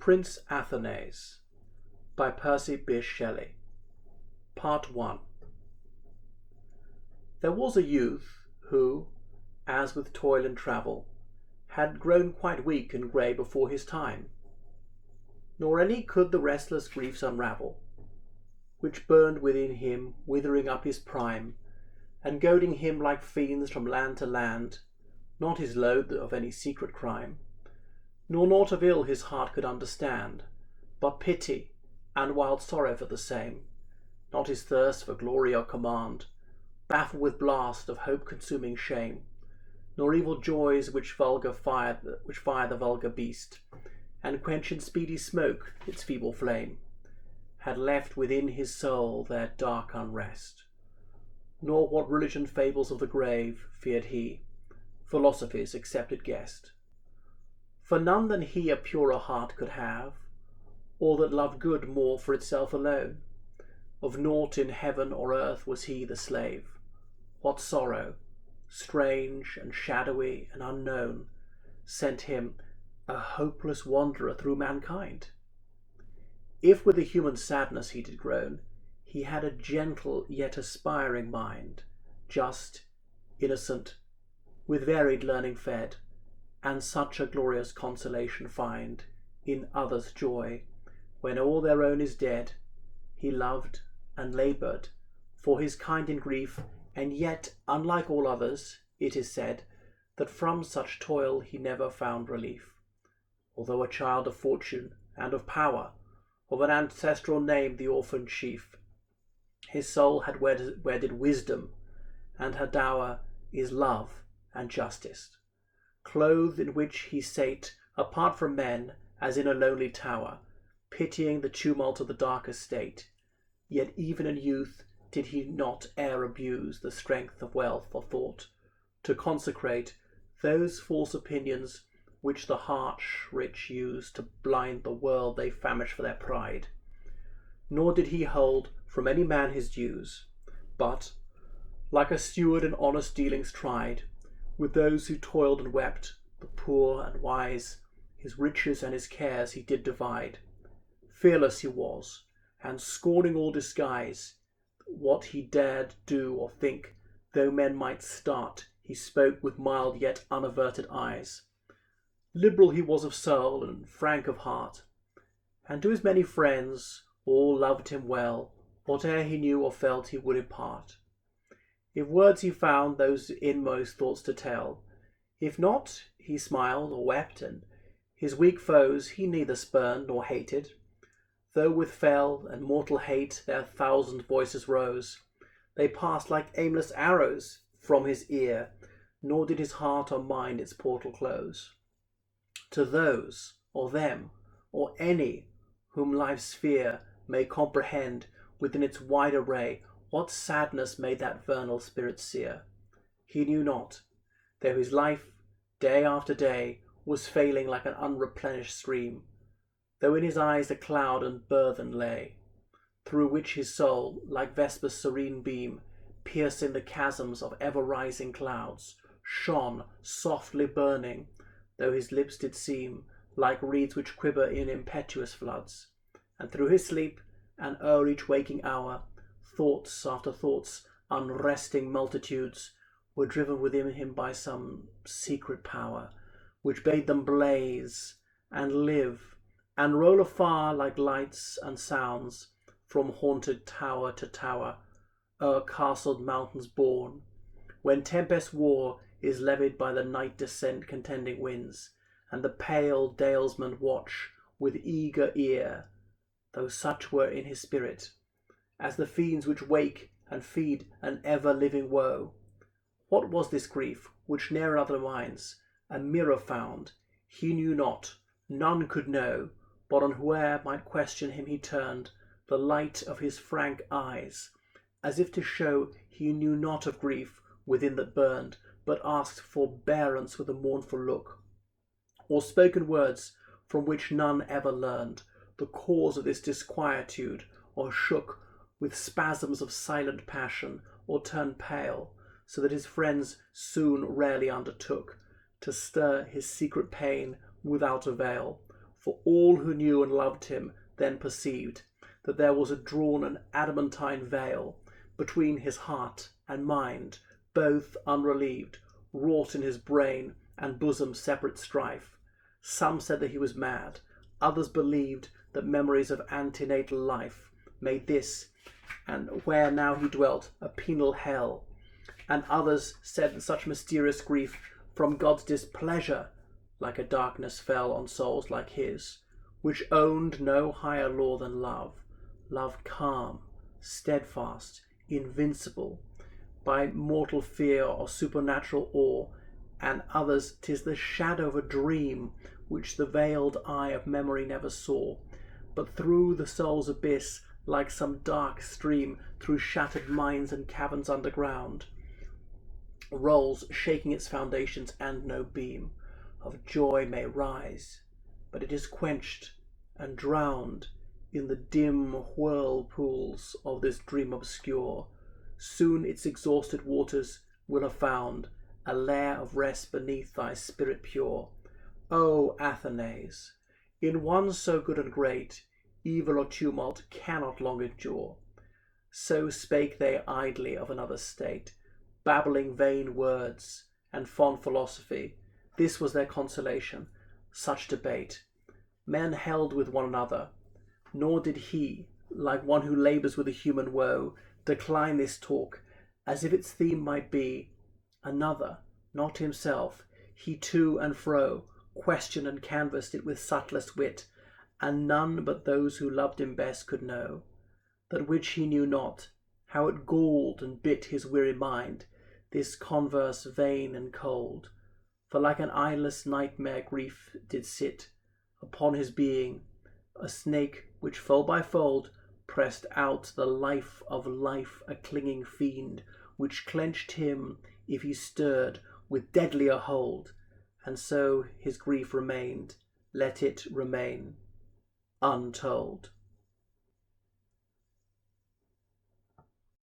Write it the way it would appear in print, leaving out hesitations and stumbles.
Prince Athanase by Percy Bysshe Shelley. Part 1. There was a youth who, as with toil and travel, had grown quite weak and grey before his time, nor any could the restless griefs unravel, which burned within him, withering up his prime, and goading him like fiends from land to land, not his load of any secret crime, nor naught of ill his heart could understand, but pity and wild sorrow for the same, not his thirst for glory or command, baffled with blast of hope-consuming shame, nor evil joys which fire the vulgar beast, and quench in speedy smoke its feeble flame, had left within his soul their dark unrest. Nor what religion fables of the grave feared he, philosophy's accepted guest. For none than he a purer heart could have, or that loved good more for itself alone. Of naught in heaven or earth was he the slave. What sorrow, strange and shadowy and unknown, sent him a hopeless wanderer through mankind? If with a human sadness he did groan, he had a gentle yet aspiring mind, just, innocent, with varied learning fed, and such a glorious consolation find in others' joy, when all their own is dead. He loved and laboured for his kind in grief, and yet, unlike all others, it is said, that from such toil he never found relief. Although a child of fortune and of power, of an ancestral name the orphan chief, his soul had wedded wisdom, and her dower is love and justice, clothed in which he sate apart from men as in a lonely tower, pitying the tumult of the dark estate. Yet even in youth did he not e'er abuse the strength of wealth or thought, to consecrate those false opinions which the harsh rich use to blind the world they famish for their pride. Nor did he hold from any man his dues, but, like a steward in honest dealings tried, with those who toiled and wept, the poor and wise, his riches and his cares he did divide. Fearless he was, and scorning all disguise, what he dared do or think, though men might start, he spoke with mild yet unaverted eyes. Liberal he was of soul and frank of heart, and to his many friends all loved him well, whate'er he knew or felt he would impart. If words he found those inmost thoughts to tell, if not, he smiled or wept, and his weak foes he neither spurned nor hated. Though with fell and mortal hate their thousand voices rose, they passed like aimless arrows from his ear, nor did his heart or mind its portal close. To those, or them, or any whom life's sphere may comprehend within its wide array, what sadness made that vernal spirit sear, he knew not, though his life, day after day, was failing like an unreplenished stream, though in his eyes a cloud and burthen lay, through which his soul, like Vesper's serene beam, piercing the chasms of ever-rising clouds, shone softly burning, though his lips did seem like reeds which quiver in impetuous floods, and through his sleep, and o'er each waking hour, thoughts after thoughts, unresting multitudes, were driven within him by some secret power, which bade them blaze, and live, and roll afar like lights and sounds, from haunted tower to tower, o'er castled mountains borne, when tempest war is levied by the night descent contending winds, and the pale dalesmen watch with eager ear, though such were in his spirit, as the fiends which wake and feed an ever-living woe. What was this grief, which ne'er in other minds a mirror found? He knew not, none could know, but on whoe'er might question him he turned the light of his frank eyes, as if to show he knew not of grief within that burned, but asked forbearance with a mournful look, or spoken words from which none ever learned the cause of this disquietude, or shook with spasms of silent passion, or turned pale, so that his friends soon rarely undertook to stir his secret pain without avail, For all who knew and loved him then perceived that there was a drawn an adamantine veil between his heart and mind, both unrelieved, wrought in his brain and bosom separate strife. Some said that he was mad, others believed that memories of antenatal life made this, and where now he dwelt, a penal hell, and others said that such mysterious grief from God's displeasure like a darkness fell on souls like his, which owned no higher law than love, love calm, steadfast, invincible, by mortal fear or supernatural awe, and others 'tis the shadow of a dream which the veiled eye of memory never saw, but through the soul's abyss, like some dark stream through shattered mines and caverns underground, rolls, shaking its foundations, and no beam of joy may rise, but it is quenched and drowned in the dim whirlpools of this dream obscure. Soon its exhausted waters will have found a lair of rest beneath thy spirit pure. O Athanase, in one so good and great, evil or tumult cannot long endure. So spake they idly of another state, babbling vain words and fond philosophy. This was their consolation, such debate men held with one another. Nor did he, like one who labours with a human woe, decline this talk, as if its theme might be another, not himself. He to and fro questioned and canvassed it with subtlest wit, and none but those who loved him best could know. That which he knew not, how it galled and bit his weary mind, this converse vain and cold. For like an eyeless nightmare grief did sit upon his being, a snake which fold by fold pressed out the life of life, a clinging fiend, which clenched him if he stirred with deadlier hold. And so his grief remained, let it remain untold.